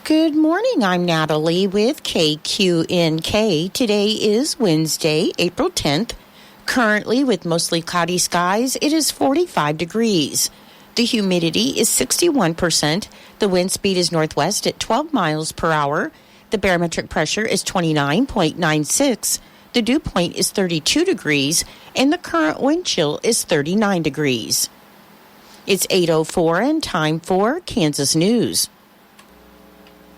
Good morning. I'm Natalie with KQNK. Today is Wednesday, April 10th. Currently, with mostly cloudy skies, it is 45 degrees. The humidity is 61%. The wind speed is northwest at 12 miles per hour. The barometric pressure is 29.96. The dew point is 32 degrees, and the current wind chill is 39 degrees. It's 8:04 and time for Kansas News.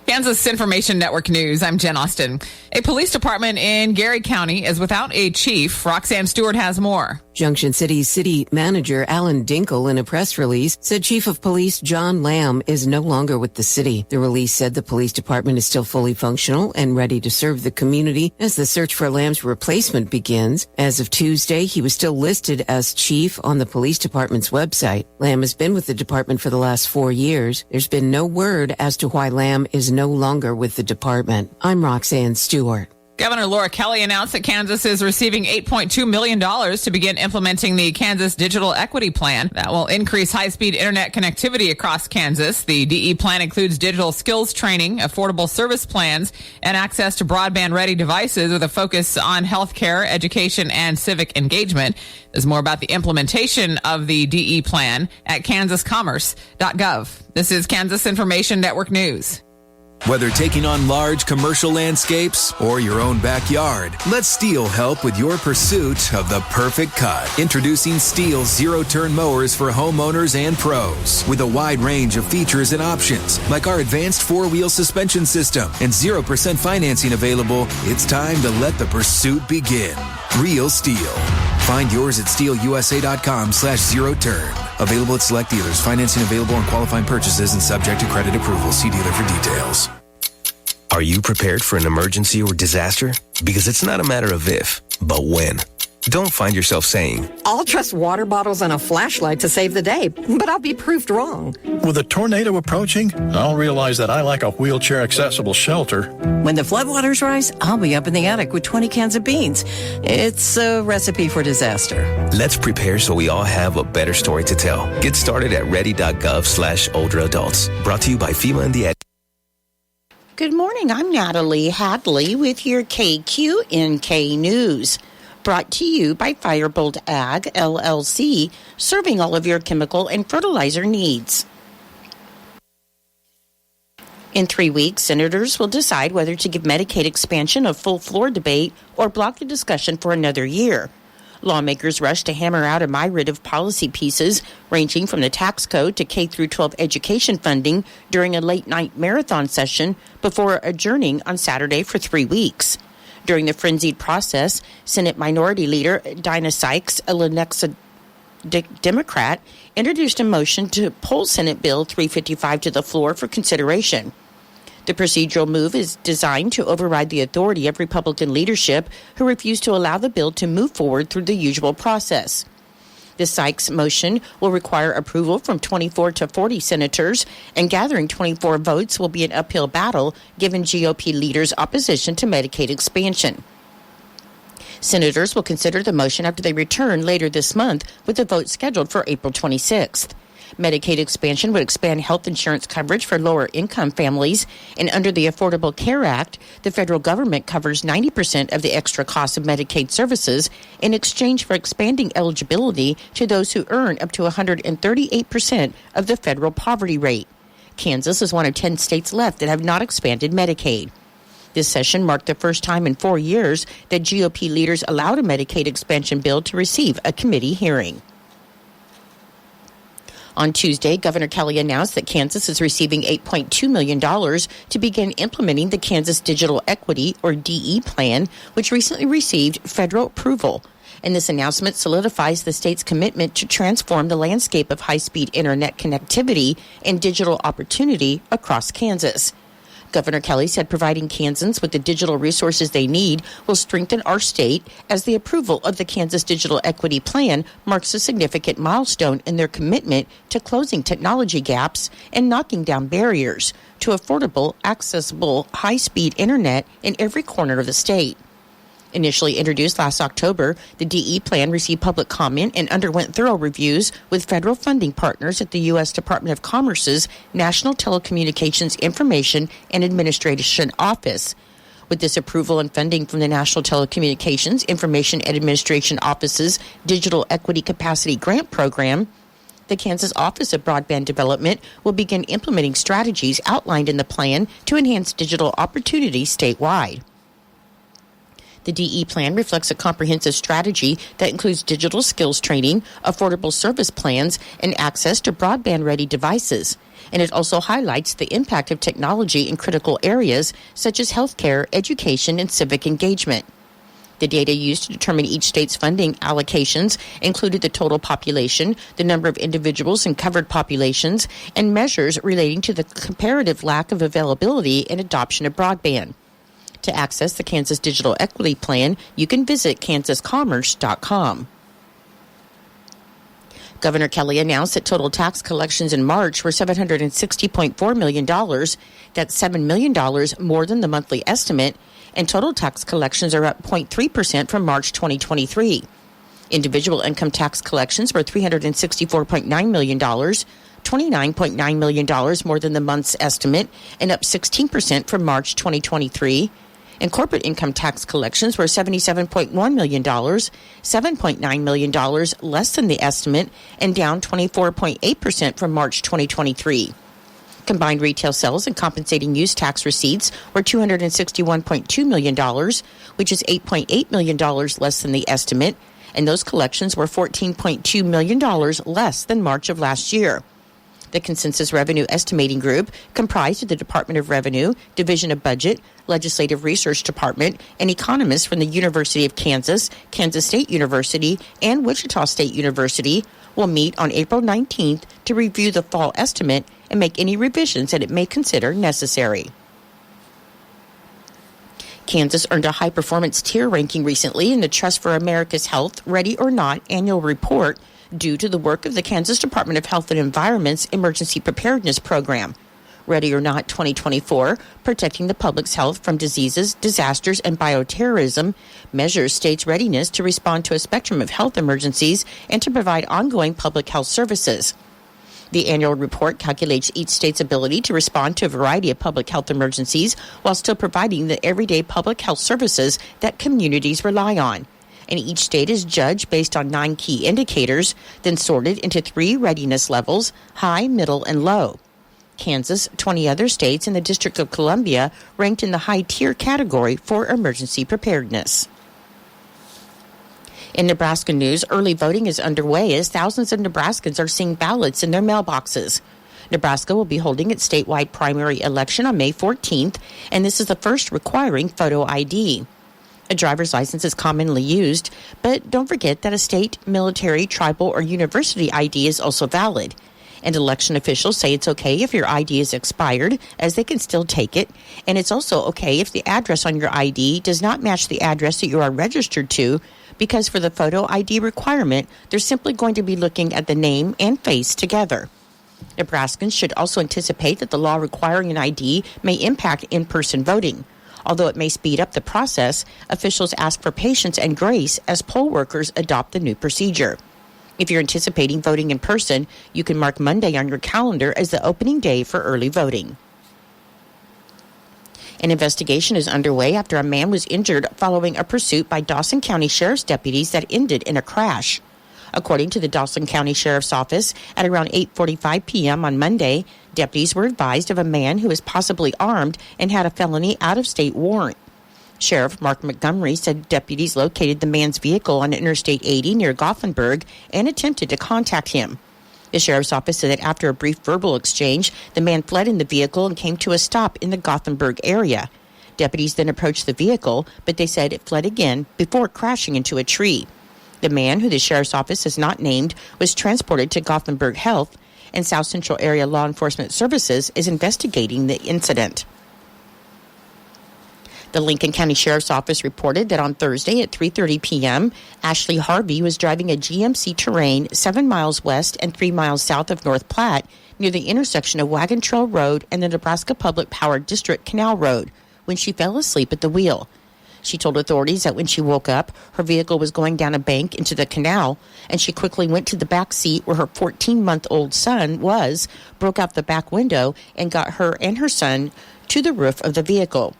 Kansas Information Network News. I'm Jen Austin. A police department in Gary County is without a chief. Roxanne Stewart has more. Junction City's city manager, Alan Dinkle, in a press release, said Chief of Police John Lamb is no longer with the city. The release said the police department is still fully functional and ready to serve the community as the search for Lamb's replacement begins. As of Tuesday, he was still listed as chief on the police department's website. Lamb has been with the department for the last 4 years. There's been no word as to why Lamb is no longer with the department. I'm Roxanne Stewart. Governor Laura Kelly announced that Kansas is receiving $8.2 million to begin implementing the Kansas Digital Equity Plan. That will increase high-speed internet connectivity across Kansas. The DE plan includes digital skills training, affordable service plans, and access to broadband-ready devices with a focus on healthcare, education, and civic engagement. There's more about the implementation of the DE plan at kansascommerce.gov. This is Kansas Information Network News. Whether taking on large commercial landscapes or your own backyard, let Steel help with your pursuit of the perfect cut. Introducing Steel's zero-turn mowers for homeowners and pros. With a wide range of features and options, like our advanced four-wheel suspension system and 0% financing available, it's time to let the pursuit begin. Real Steel. Find yours at steelusa.com/zero-turn. Available at select dealers. Financing available on qualifying purchases and subject to credit approval. See dealer for details. Are you prepared for an emergency or disaster? Because it's not a matter of if, but when. Don't find yourself saying, I'll trust water bottles and a flashlight to save the day, but I'll be proved wrong. With a tornado approaching, I'll realize that I lack a wheelchair-accessible shelter. When the floodwaters rise, I'll be up in the attic with 20 cans of beans. It's a recipe for disaster. Let's prepare so we all have a better story to tell. Get started at ready.gov/older adults. Brought to you by FEMA and the Good morning. I'm Natalie Hadley with your KQNK News. Brought to you by Firebolt Ag, LLC, serving all of your chemical and fertilizer needs. In 3 weeks, senators will decide whether to give Medicaid expansion a full floor debate or block the discussion for another year. Lawmakers rush to hammer out a myriad of policy pieces, ranging from the tax code to K-12 education funding during a late-night marathon session before adjourning on Saturday for 3 weeks. During the frenzied process, Senate Minority Leader Dinah Sykes, a Lenexa Democrat, introduced a motion to pull Senate Bill 355 to the floor for consideration. The procedural move is designed to override the authority of Republican leadership who refused to allow the bill to move forward through the usual process. The Sykes motion will require approval from 24 to 40 senators, and gathering 24 votes will be an uphill battle given GOP leaders' opposition to Medicaid expansion. Senators will consider the motion after they return later this month, with a vote scheduled for April 26th. Medicaid expansion would expand health insurance coverage for lower-income families, and under the Affordable Care Act, the federal government covers 90% of the extra costs of Medicaid services in exchange for expanding eligibility to those who earn up to 138% of the federal poverty rate. Kansas is one of 10 states left that have not expanded Medicaid. This session marked the first time in 4 years that GOP leaders allowed a Medicaid expansion bill to receive a committee hearing. On Tuesday, Governor Kelly announced that Kansas is receiving $8.2 million to begin implementing the Kansas Digital Equity, or DE plan, which recently received federal approval. And this announcement solidifies the state's commitment to transform the landscape of high-speed internet connectivity and digital opportunity across Kansas. Governor Kelly said providing Kansans with the digital resources they need will strengthen our state, as the approval of the Kansas Digital Equity Plan marks a significant milestone in their commitment to closing technology gaps and knocking down barriers to affordable, accessible, high-speed internet in every corner of the state. Initially introduced last October, the DE plan received public comment and underwent thorough reviews with federal funding partners at the U.S. Department of Commerce's National Telecommunications Information and Administration Office. With this approval and funding from the National Telecommunications Information and Administration Office's Digital Equity Capacity Grant Program, the Kansas Office of Broadband Development will begin implementing strategies outlined in the plan to enhance digital opportunities statewide. The DE plan reflects a comprehensive strategy that includes digital skills training, affordable service plans, and access to broadband-ready devices. And it also highlights the impact of technology in critical areas such as healthcare, education, and civic engagement. The data used to determine each state's funding allocations included the total population, the number of individuals in covered populations, and measures relating to the comparative lack of availability and adoption of broadband. To access the Kansas Digital Equity Plan, you can visit kansascommerce.com. Governor Kelly announced that total tax collections in March were $760.4 million. That's $7 million more than the monthly estimate, and total tax collections are up 0.3% from March 2023. Individual income tax collections were $364.9 million, $29.9 million more than the month's estimate, and up 16% from March 2023. And corporate income tax collections were $77.1 million, $7.9 million less than the estimate, and down 24.8% from March 2023. Combined retail sales and compensating use tax receipts were $261.2 million, which is $8.8 million less than the estimate, and those collections were $14.2 million less than March of last year. The Consensus Revenue Estimating Group, comprised of the Department of Revenue, Division of Budget, Legislative Research Department, and economists from the University of Kansas, Kansas State University, and Wichita State University, will meet on April 19th to review the fall estimate and make any revisions that it may consider necessary. Kansas earned a high-performance tier ranking recently in the Trust for America's Health Ready or Not annual report due to the work of the Kansas Department of Health and Environment's Emergency Preparedness Program. Ready or Not 2024, Protecting the Public's Health from Diseases, Disasters, and Bioterrorism, measures states' readiness to respond to a spectrum of health emergencies and to provide ongoing public health services. The annual report calculates each state's ability to respond to a variety of public health emergencies while still providing the everyday public health services that communities rely on. And each state is judged based on 9 key indicators, then sorted into 3 readiness levels, high, middle, and low. Kansas, 20 other states, and the District of Columbia ranked in the high-tier category for emergency preparedness. In Nebraska news, early voting is underway as thousands of Nebraskans are seeing ballots in their mailboxes. Nebraska will be holding its statewide primary election on May 14th, and this is the first requiring photo ID. A driver's license is commonly used, but don't forget that a state, military, tribal, or university ID is also valid. And election officials say it's okay if your ID is expired, as they can still take it. And it's also okay if the address on your ID does not match the address that you are registered to, because for the photo ID requirement, they're simply going to be looking at the name and face together. Nebraskans should also anticipate that the law requiring an ID may impact in-person voting. Although it may speed up the process, officials ask for patience and grace as poll workers adopt the new procedure. If you're anticipating voting in person, you can mark Monday on your calendar as the opening day for early voting. An investigation is underway after a man was injured following a pursuit by Dawson County Sheriff's deputies that ended in a crash. According to the Dawson County Sheriff's Office, at around 8:45 p.m. on Monday, deputies were advised of a man who was possibly armed and had a felony out-of-state warrant. Sheriff Mark Montgomery said deputies located the man's vehicle on Interstate 80 near Gothenburg and attempted to contact him. The sheriff's office said that after a brief verbal exchange, the man fled in the vehicle and came to a stop in the Gothenburg area. Deputies then approached the vehicle, but they said it fled again before crashing into a tree. The man, who the sheriff's office has not named, was transported to Gothenburg Health, and South Central Area Law Enforcement Services is investigating the incident. The Lincoln County Sheriff's Office reported that on Thursday at 3:30 p.m., Ashley Harvey was driving a GMC Terrain 7 miles west and 3 miles south of North Platte near the intersection of Wagon Trail Road and the Nebraska Public Power District Canal Road when she fell asleep at the wheel. She told authorities that when she woke up, her vehicle was going down a bank into the canal, and she quickly went to the back seat where her 14-month-old son was, broke out the back window, and got her and her son to the roof of the vehicle.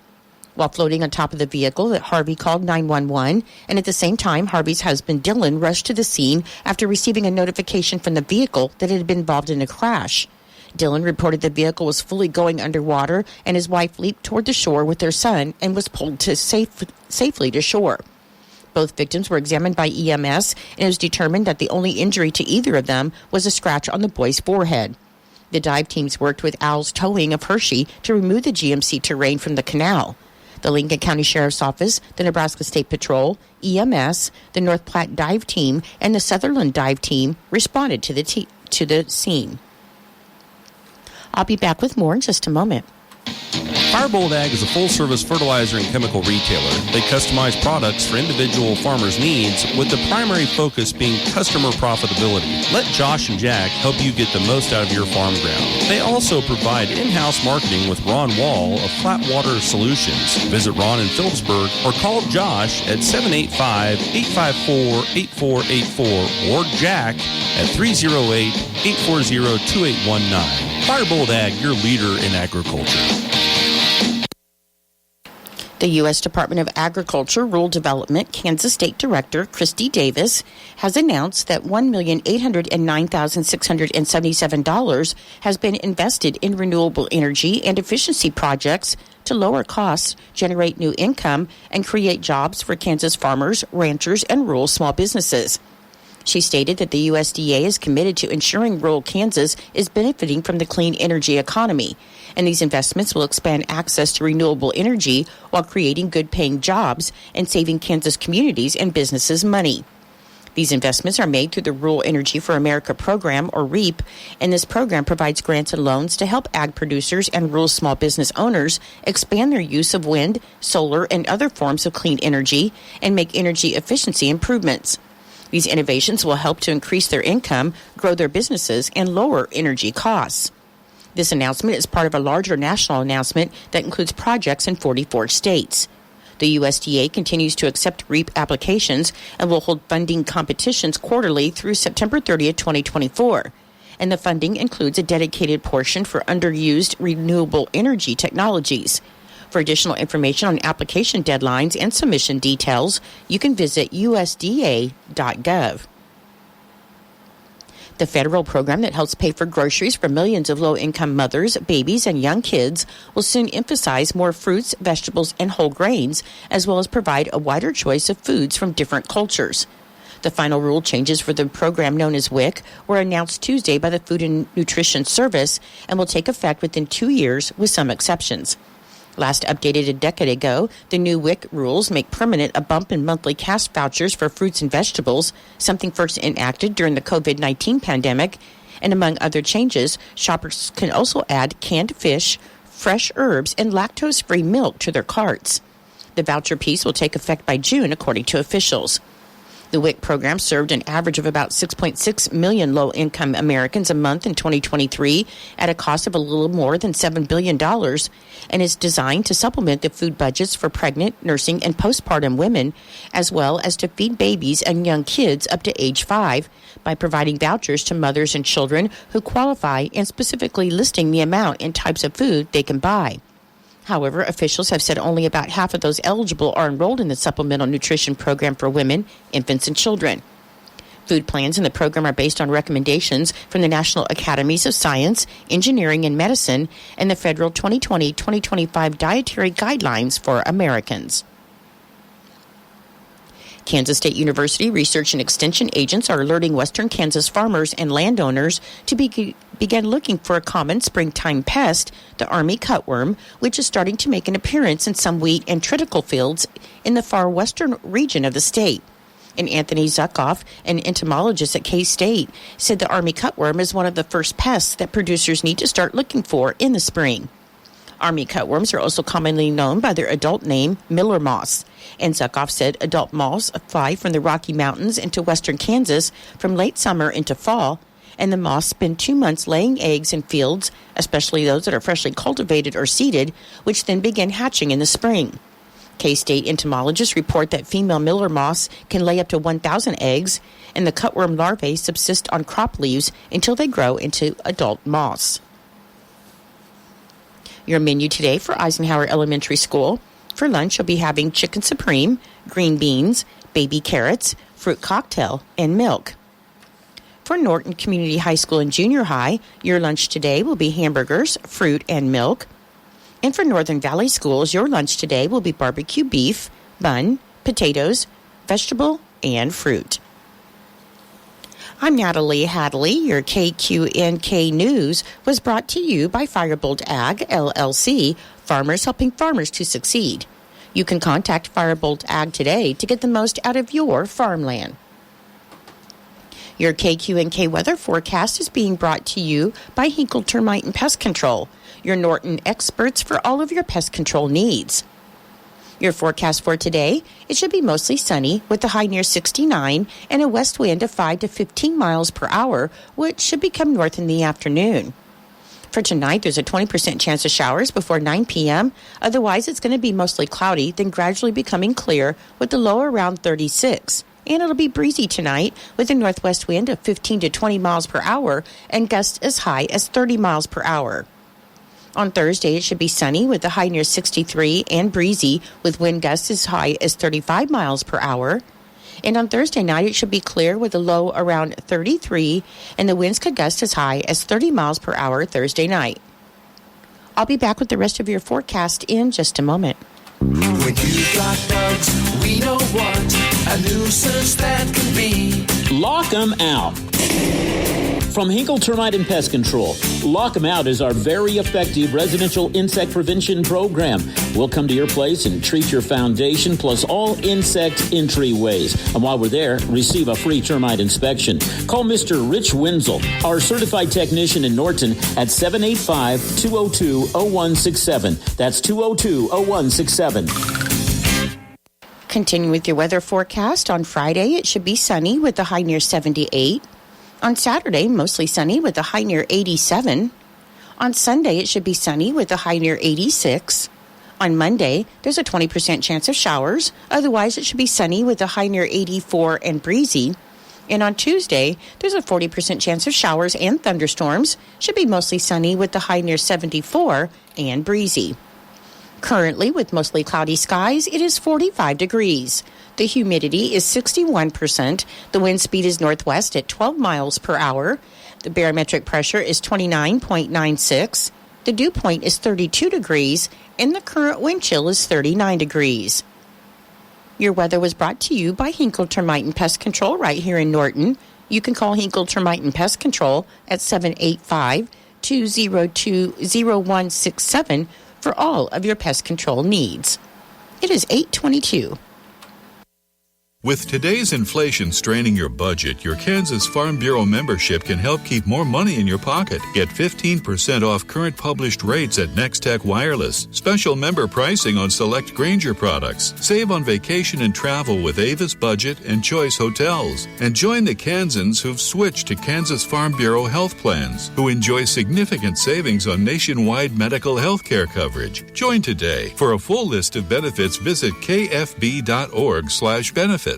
While floating on top of the vehicle, Harvey called 911, and at the same time, Harvey's husband, Dylan, rushed to the scene after receiving a notification from the vehicle that it had been involved in a crash. Dylan reported the vehicle was fully going underwater, and his wife leaped toward the shore with their son and was pulled safely to shore. Both victims were examined by EMS, and it was determined that the only injury to either of them was a scratch on the boy's forehead. The dive teams worked with Owl's Towing of Hershey to remove the GMC terrain from the canal. The Lincoln County Sheriff's Office, the Nebraska State Patrol, EMS, the North Platte Dive Team, and the Sutherland Dive Team responded to the scene. I'll be back with more in just a moment. Firebolt Ag is a full-service fertilizer and chemical retailer. They customize products for individual farmers' needs, with the primary focus being customer profitability. Let Josh and Jack help you get the most out of your farm ground. They also provide in-house marketing with Ron Wall of Flatwater Solutions. Visit Ron in Phillipsburg or call Josh at 785-854-8484 or Jack at 308-840-2819. Firebolt Ag, your leader in agriculture. The U.S. Department of Agriculture Rural Development Kansas State Director Christy Davis has announced that $1,809,677 has been invested in renewable energy and efficiency projects to lower costs, generate new income, and create jobs for Kansas farmers, ranchers, and rural small businesses. She stated that the USDA is committed to ensuring rural Kansas is benefiting from the clean energy economy, and these investments will expand access to renewable energy while creating good-paying jobs and saving Kansas communities and businesses money. These investments are made through the Rural Energy for America program, or REAP, and this program provides grants and loans to help ag producers and rural small business owners expand their use of wind, solar, and other forms of clean energy and make energy efficiency improvements. These innovations will help to increase their income, grow their businesses, and lower energy costs. This announcement is part of a larger national announcement that includes projects in 44 states. The USDA continues to accept REAP applications and will hold funding competitions quarterly through September 30th, 2024. And the funding includes a dedicated portion for underused renewable energy technologies. For additional information on application deadlines and submission details, you can visit usda.gov. The federal program that helps pay for groceries for millions of low-income mothers, babies, and young kids will soon emphasize more fruits, vegetables, and whole grains, as well as provide a wider choice of foods from different cultures. The final rule changes for the program known as WIC were announced Tuesday by the Food and Nutrition Service and will take effect within 2 years with some exceptions. Last updated a decade ago, the new WIC rules make permanent a bump in monthly cash vouchers for fruits and vegetables, something first enacted during the COVID-19 pandemic. And among other changes, shoppers can also add canned fish, fresh herbs, and lactose-free milk to their carts. The voucher piece will take effect by June, according to officials. The WIC program served an average of about 6.6 million low-income Americans a month in 2023 at a cost of a little more than $7 billion and is designed to supplement the food budgets for pregnant, nursing, and postpartum women, as well as to feed babies and young kids up to age 5 by providing vouchers to mothers and children who qualify and specifically listing the amount and types of food they can buy. However, officials have said only about half of those eligible are enrolled in the supplemental nutrition program for women, infants, and children. Food plans in the program are based on recommendations from the National Academies of Science, Engineering, and Medicine and the federal 2020-2025 Dietary Guidelines for Americans. Kansas State University research and extension agents are alerting western Kansas farmers and landowners to begin looking for a common springtime pest, the army cutworm, which is starting to make an appearance in some wheat and triticale fields in the far western region of the state. And Anthony Zuckoff, an entomologist at K-State, said the army cutworm is one of the first pests that producers need to start looking for in the spring. Army cutworms are also commonly known by their adult name, Miller moths. And Zuckoff said adult moths fly from the Rocky Mountains into western Kansas from late summer into fall, and the moths spend 2 months laying eggs in fields, especially those that are freshly cultivated or seeded, which then begin hatching in the spring. K-State entomologists report that female miller moths can lay up to 1,000 eggs, and the cutworm larvae subsist on crop leaves until they grow into adult moths. Your menu today for Eisenhower Elementary School. For lunch, you'll be having chicken supreme, green beans, baby carrots, fruit cocktail, and milk. For Norton Community High School and Junior High, your lunch today will be hamburgers, fruit, and milk. And for Northern Valley Schools, your lunch today will be barbecue beef, bun, potatoes, vegetable, and fruit. I'm Natalie Hadley. Your KQNK News was brought to you by Firebolt Ag, LLC, farmers helping farmers to succeed. You can contact Firebolt Ag today to get the most out of your farmland. Your KQNK weather forecast is being brought to you by Hinkle Termite and Pest Control, your Norton experts for all of your pest control needs. Your forecast for today, it should be mostly sunny with a high near 69 and a west wind of 5 to 15 miles per hour, which should become north in the afternoon. For tonight, there's a 20% chance of showers before 9 p.m. Otherwise, it's going to be mostly cloudy, then gradually becoming clear with the low around 36. And it'll be breezy tonight with a northwest wind of 15 to 20 miles per hour and gusts as high as 30 miles per hour. On Thursday, it should be sunny with a high near 63 and breezy with wind gusts as high as 35 miles per hour. And on Thursday night, it should be clear with a low around 33 and the winds could gust as high as 30 miles per hour Thursday night. I'll be back with the rest of your forecast in just a moment. When you got bugs, we know what a nuisance that can be. Lock 'em out. From Hinkle Termite and Pest Control, Lock 'em Out is our very effective residential insect prevention program. We'll come to your place and treat your foundation plus all insect entryways. And while we're there, receive a free termite inspection. Call Mr. Rich Wenzel, our certified technician in Norton at 785-202-0167. That's 202-0167. Continue with your weather forecast. On Friday, it should be sunny with a high near 78. On Saturday, mostly sunny with a high near 87. On Sunday, it should be sunny with a high near 86. On Monday, there's a 20% chance of showers. Otherwise, it should be sunny with a high near 84 and breezy. And on Tuesday, there's a 40% chance of showers and thunderstorms. Should be mostly sunny with a high near 74 and breezy. Currently, with mostly cloudy skies, it is 45 degrees. The humidity is 61%. The wind speed is northwest at 12 miles per hour. The barometric pressure is 29.96. The dew point is 32 degrees, and the current wind chill is 39 degrees. Your weather was brought to you by Hinkle Termite and Pest Control right here in Norton. You can call Hinkle Termite and Pest Control at 785-202-0167 for all of your pest control needs. It is 8:22. With today's inflation straining your budget, your Kansas Farm Bureau membership can help keep more money in your pocket. Get 15% off current published rates at Nextech Wireless. Special member pricing on select Grainger products. Save on vacation and travel with Avis Budget and Choice Hotels. And join the Kansans who've switched to Kansas Farm Bureau health plans, who enjoy significant savings on nationwide medical health care coverage. Join today. For a full list of benefits, visit kfb.org/benefits.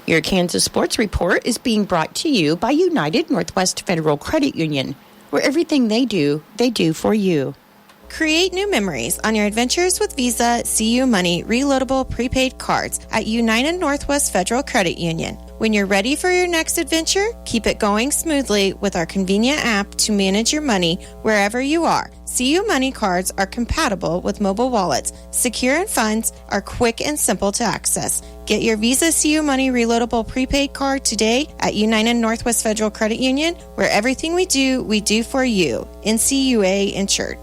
Your Kansas Sports Report is being brought to you by United Northwest Federal Credit Union, where everything they do for you. Create new memories on your adventures with Visa, CU Money, reloadable prepaid cards at United Northwest Federal Credit Union. When you're ready for your next adventure, keep it going smoothly with our convenient app to manage your money wherever you are. CU Money cards are compatible with mobile wallets, secure and funds are quick and simple to access. Get your Visa CU Money reloadable prepaid card today at United Northwest Federal Credit Union, where everything we do for you. NCUA insured.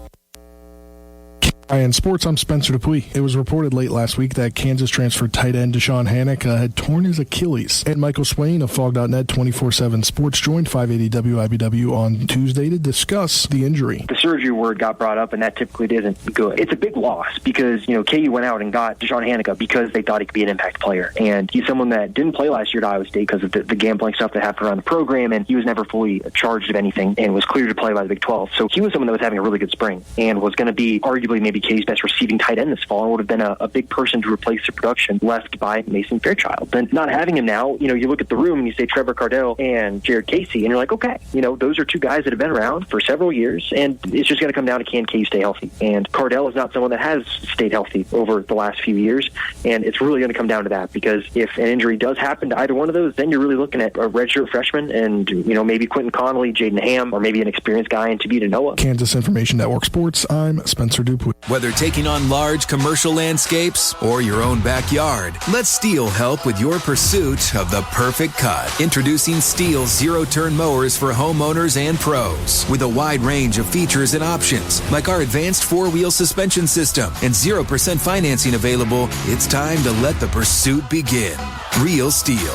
In sports, I'm Spencer Dupuis. It was reported late last week that Kansas transfer tight end Deshaun Hannock had torn his Achilles. And Michael Swain of Fog.net 24/7 Sports joined 580 WIBW on Tuesday to discuss the injury. The surgery word got brought up, and that typically isn't good. It's a big loss because, KU went out and got Deshaun Hannock because they thought he could be an impact player. And he's someone that didn't play last year at Iowa State because of the gambling stuff that happened around the program, and he was never fully charged of anything and was cleared to play by the Big 12. So he was someone that was having a really good spring and was going to be arguably maybe be KU's best receiving tight end this fall and would have been a big person to replace the production left by Mason Fairchild. Then not having him now, you look at the room and you say Trevor Cardell and Jared Casey, and you're like, okay, those are two guys that have been around for several years, and it's just going to come down to can KU stay healthy. And Cardell is not someone that has stayed healthy over the last few years, and it's really going to come down to that, because if an injury does happen to either one of those, then you're really looking at a redshirt freshman and, maybe Quentin Connolly, Jaden Ham, or maybe an experienced guy in Tavita Noah. Kansas Information Network Sports, I'm Spencer Dupuy. Whether taking on large commercial landscapes or your own backyard, let Steel help with your pursuit of the perfect cut. Introducing Steel zero-turn mowers for homeowners and pros. With a wide range of features and options, like our advanced four-wheel suspension system and 0% financing available, it's time to let the pursuit begin. Real Steel.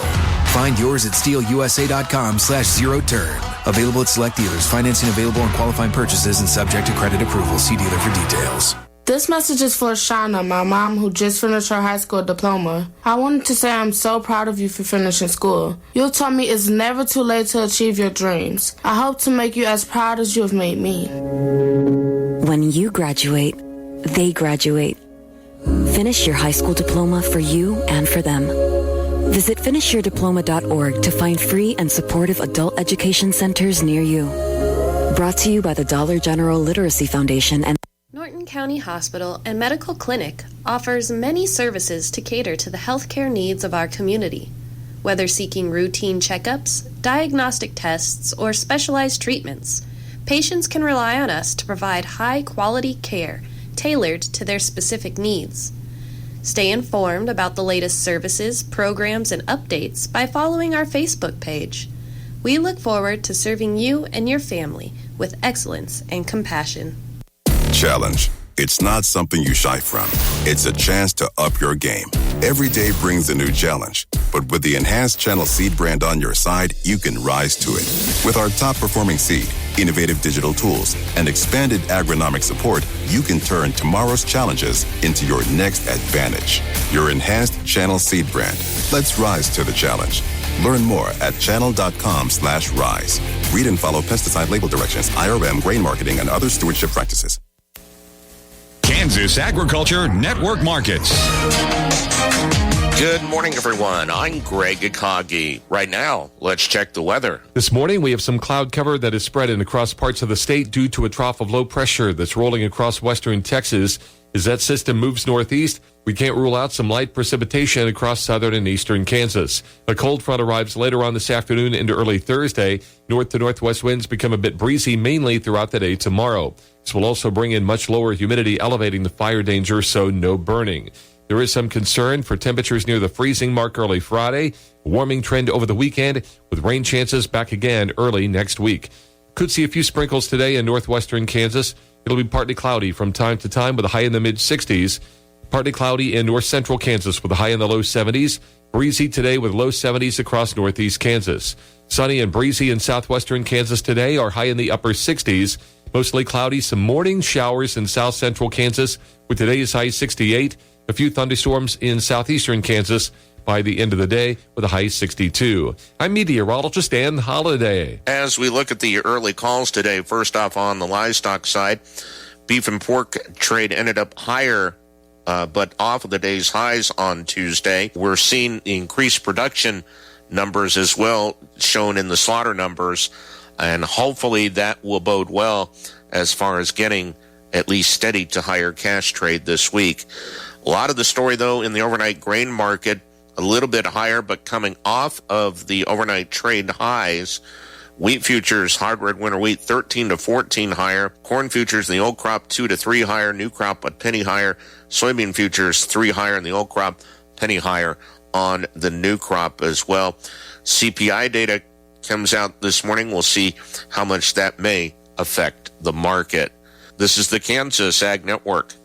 Find yours at steelusa.com/zero-turn. Available at select dealers. Financing available on qualifying purchases and subject to credit approval. See dealer for details. This message is for Shauna, my mom who just finished her high school diploma. I wanted to say I'm so proud of you for finishing school. You taught me it's never too late to achieve your dreams. I hope to make you as proud as you have made me. When you graduate, they graduate. Finish your high school diploma for you and for them. Visit finishyourdiploma.org to find free and supportive adult education centers near you. Brought to you by the Dollar General Literacy Foundation and Norton County Hospital and Medical Clinic offers many services to cater to the healthcare needs of our community. Whether seeking routine checkups, diagnostic tests, or specialized treatments, patients can rely on us to provide high-quality care tailored to their specific needs. Stay informed about the latest services, programs, and updates by following our Facebook page. We look forward to serving you and your family with excellence and compassion. Challenge. It's not something you shy from. It's a chance to up your game. Every day brings a new challenge. But with the enhanced Channel Seed brand on your side, you can rise to it. With our top-performing seed, innovative digital tools, and expanded agronomic support, you can turn tomorrow's challenges into your next advantage. Your enhanced Channel Seed brand. Let's rise to the challenge. Learn more at channel.com/rise. Read and follow pesticide label directions, IRM, grain marketing, and other stewardship practices. Kansas Agriculture Network Markets. Good morning, everyone. I'm Greg Akagi. Right now, let's check the weather. This morning, we have some cloud cover that is spreading across parts of the state due to a trough of low pressure that's rolling across western Texas. As that system moves northeast, we can't rule out some light precipitation across southern and eastern Kansas. A cold front arrives later on this afternoon into early Thursday. North to northwest winds become a bit breezy mainly throughout the day tomorrow. This will also bring in much lower humidity, elevating the fire danger, so no burning. There is some concern for temperatures near the freezing mark early Friday. A warming trend over the weekend with rain chances back again early next week. Could see a few sprinkles today in northwestern Kansas. It'll be partly cloudy from time to time with a high in the mid-60s. Partly cloudy in north central Kansas with a high in the low 70s. Breezy today with low 70s across northeast Kansas. Sunny and breezy in southwestern Kansas today are high in the upper 60s. Mostly cloudy, some morning showers in south central Kansas with today's high 68. A few thunderstorms in southeastern Kansas by the end of the day with a high 62. I'm meteorologist Dan Holiday. As we look at the early calls today, first off on the livestock side, beef and pork trade ended up higher, but off of the day's highs on Tuesday. We're seeing increased production numbers as well shown in the slaughter numbers, and hopefully that will bode well as far as getting at least steady to higher cash trade this week. A lot of the story, though, in the overnight grain market, a little bit higher, but coming off of the overnight trade highs. Wheat futures, hard red winter wheat, 13 to 14 higher. Corn futures in the old crop, 2 to 3 higher. New crop, a penny higher. Soybean futures, 3 higher in the old crop, penny higher on the new crop as well. CPI data comes out this morning. We'll see how much that may affect the market. This is the Kansas Ag Network.